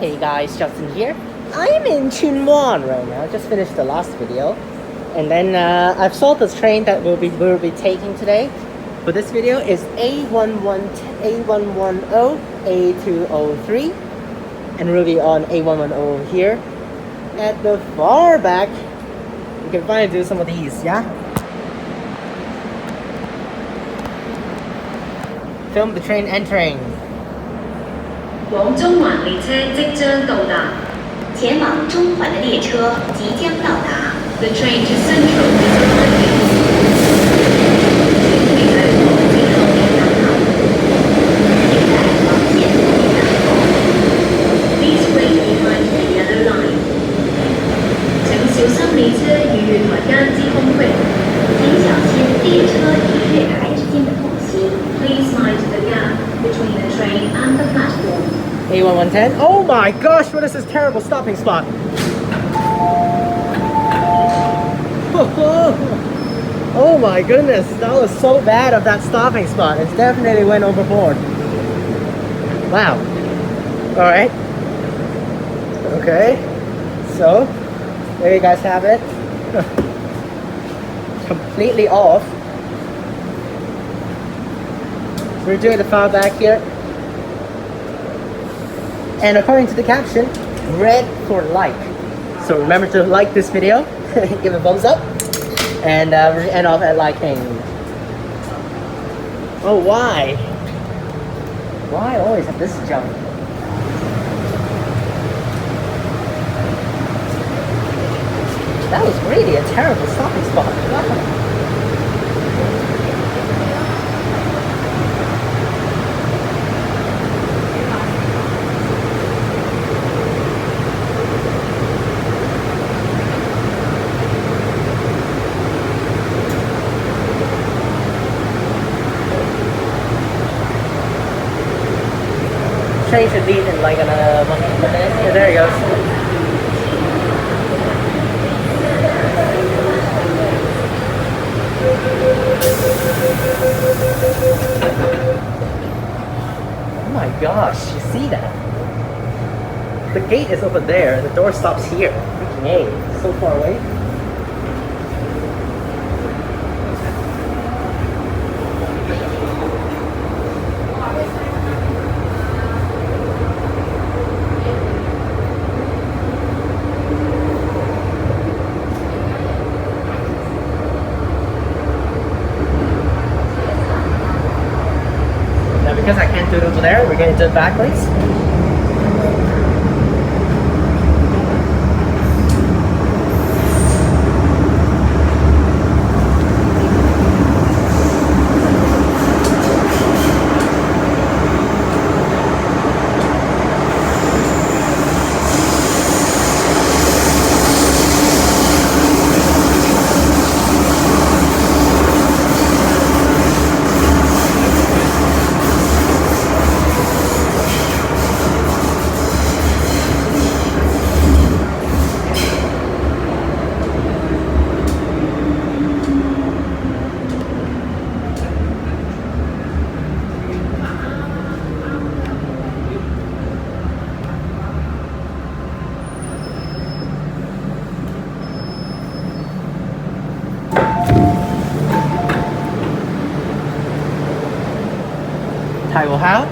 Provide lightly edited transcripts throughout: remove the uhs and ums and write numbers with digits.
Hey guys, Justin here. I'm in Tsuen Wan right now. Just finished the last video, and then I've saw this train that we'll be taking today. But this video is A110 A203, and we'll be on A110 here. At the far back, we can finally do some of these, yeah. Film the train entering. 往中環列車即將到達。前往中環的列車即將到達。The train to Central is arriving. 請你喺我之後嘅等候。請在黃線後面等候。Please wait behind the yellow line. 請小心列車與月台間之空隙。請小心列車與月台之間的空隙。Please mind the gap between the train and the platform. A110. Oh my gosh, what is this terrible stopping spot? Oh my goodness, that was so bad of that stopping spot. It definitely went overboard. Wow. Alright. Okay. So, there you guys have it. Completely off. We're doing the far back here. And according to the caption, red for like. So remember to like this video, give a thumbs up, and we end off at Lai King. Oh, why? Why always have this junk? That was really a terrible stopping spot. Wow. Train should leave in like another minute. Yeah, there he goes. Oh my gosh, you see that? The gate is over there and the door stops here. Hey, so far away. Because I can't do it over there, we're going to do it backwards. Tai will have.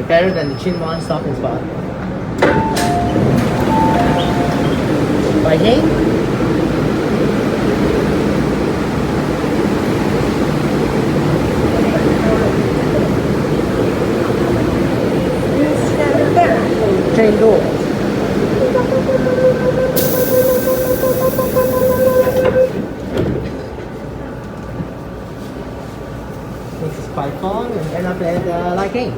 Okay, better than the Tsuen Wan stopping spot. Lai King. Train doors. This is quite fun and end up at Lai King.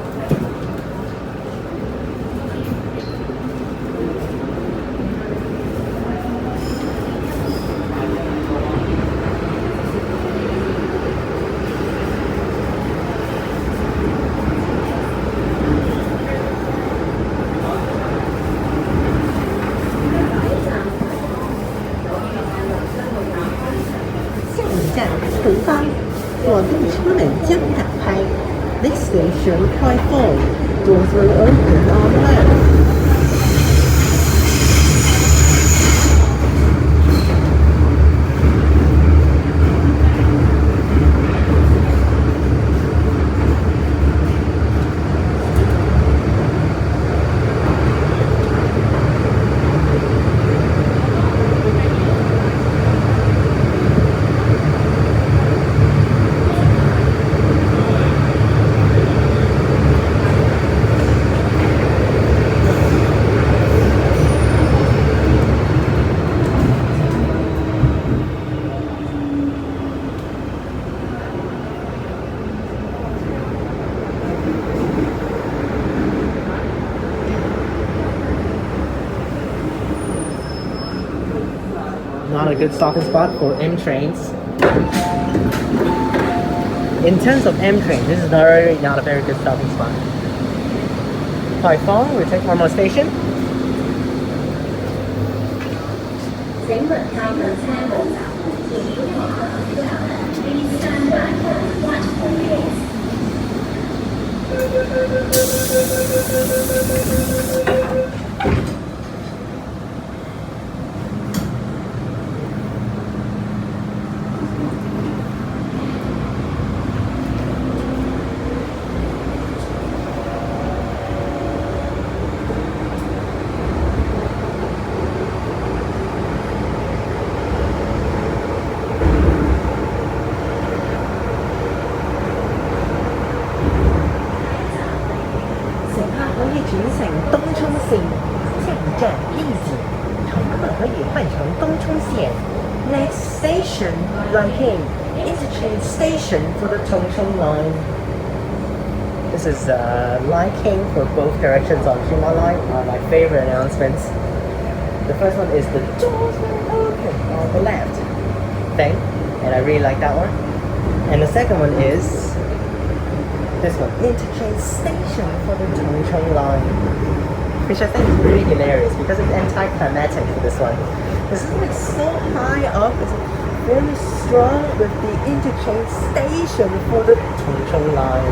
This station platform doors will open on left. Not a good stopping spot for M trains. In terms of M train, this is not a very good stopping spot. Quite far, we'll take one more station. Next station, Lai King, interchange station for the Chongcheng line. This is Lai King for both directions on Tsuen Wan line are my favorite announcements. The first one is the doors will open on the left thing, and I really like that one. And the second one is this one, interchange station for the Chongcheng line, which I think is really hilarious because it's anticlimactic for this one. This is like so high up, it's very strong with the interchange station for the Chongcheng line.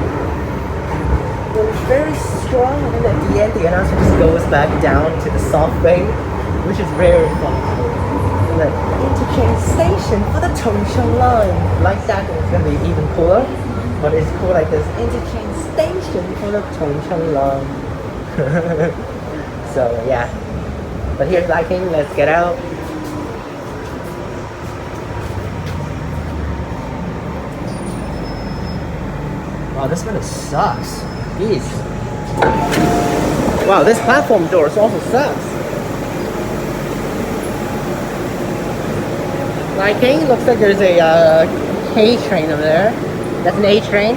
It's very strong, and then at the end the announcer just goes back down to the soft way, which is very fun. And the interchange station for the Chongcheng line. Like that, it's gonna be even cooler, but it's cool like this, interchange station for the Chongcheng line. So yeah, but here's Lai King, let's get out. Wow, this one sucks. Jeez. Wow, this platform doors also sucks. Lai King, looks like there's a K train over there. That's an A train.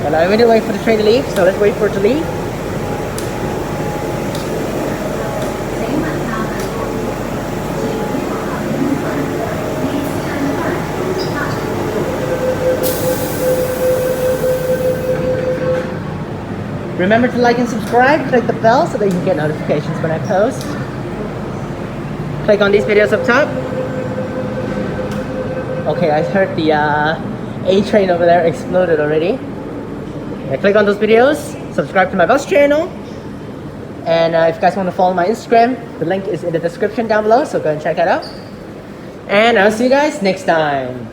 But I'm going to wait for the train to leave, so let's wait for it to leave. Remember to like and subscribe, click the bell so that you can get notifications when I post. Click on these videos up top. Okay, I heard the A train over there exploded already. Yeah, click on those videos, subscribe to my bus channel. And if you guys want to follow my Instagram, the link is in the description down below, so go and check that out. And I'll see you guys next time.